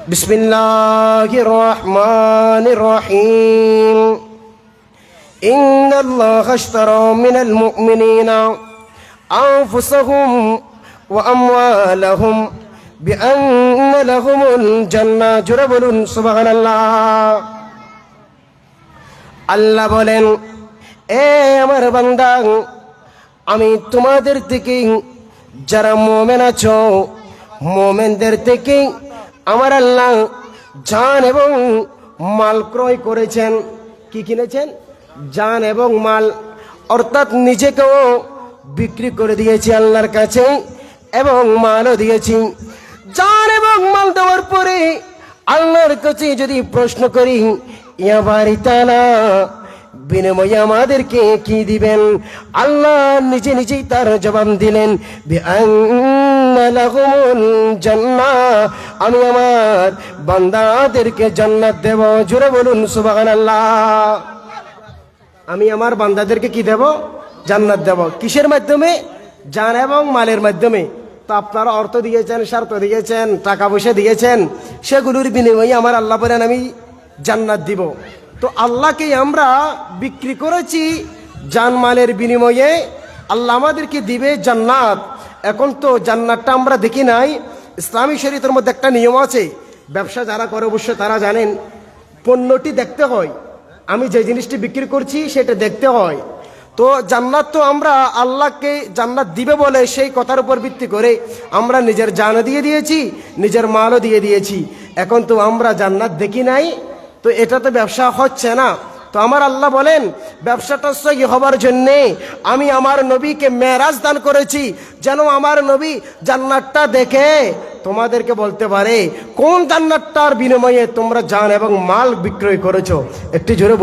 বিসমিল্লাহির রহমানির রহিম। ইন্নাল্লাহা আশতারা মিনাল মুমিনিনা আনফুসাহুম ওয়া আমওয়ালাহুম বিআন্না লাহুমুল জান্নাহ। জোরে বলুন সুবহানাল্লাহ। আল্লাহ বলেন, এ আমার বান্দা, আমি তোমাদের থেকে যারা মুমিন আছো, মুমিনদের থেকে আমার আল্লাহ জান এবং মাল ক্রয় করেছেন। কি কিনেছেন? জান এবং মাল, অর্থাৎ নিজেকেও বিক্রি করে দিয়েছি আল্লাহর কাছে এবং মালও দিয়েছি। জান এবং মাল দেওয়ার পরে আল্লাহর কাছে যদি প্রশ্ন করি, ইয়া বারি তাআলা, বিনিময়ে আমাদেরকে কি দিবেন? আল্লাহ নিজে নিজেই তার জবাব দিলেন, বিআন্না লাহুমুল জান্নাহ, আমি আমার বান্দাদেরকে জান্নাত দেব। জোরে বলুন সুবহানাল্লাহ। আমি আমার বান্দাদেরকে কি দেব? জান্নাত দেব। কিসের মাধ্যমে? জান এবং মালের মাধ্যমে। তো আপনারা অর্থ দিয়েছেন, স্বার্থ দিয়েছেন, টাকা পয়সা দিয়েছেন, সেগুলোর বিনিময়ে আমার আল্লাহ বলেন আমি জান্নাত দিব। তো আল্লাহকে আমরা বিক্রি করেছি জানমালের বিনিময়ে, আল্লাহ আমাদেরকে দিবে জান্নাত। এখন তো জান্নাতটা আমরা দেখি নাই। ইসলামী শরীয়তের মধ্যে একটা নিয়ম আছে, ব্যবসা যারা করে অবশ্য তারা জানেন, পণ্যটি দেখতে হয়, আমি যে জিনিসটি বিক্রি করছি সেটা দেখতে হয়। তো জান্নাত তো আমরা আল্লাহকে জান্নাত দিবে বলে সেই কথার উপর ভিত্তি করে আমরা নিজের জান দিয়ে দিয়েছি, নিজের মালও দিয়ে দিয়েছি। এখন তো আমরা জান্নাত দেখি নাই, তো এটা তো ব্যবসা হচ্ছে না। তো আমার আল্লাহ বলেন, ব্যবসাটা সহি হবার জন্যে আমি আমার নবীকে মেরাজ দান করেছি, যেন আমার নবী জান্নাতটা দেখে তোমাদেরকে বলতে পারে কোন জান্নাতটার বিনিময়ে তোমরা জান এবং মাল বিক্রয় করেছো। একটি জোরে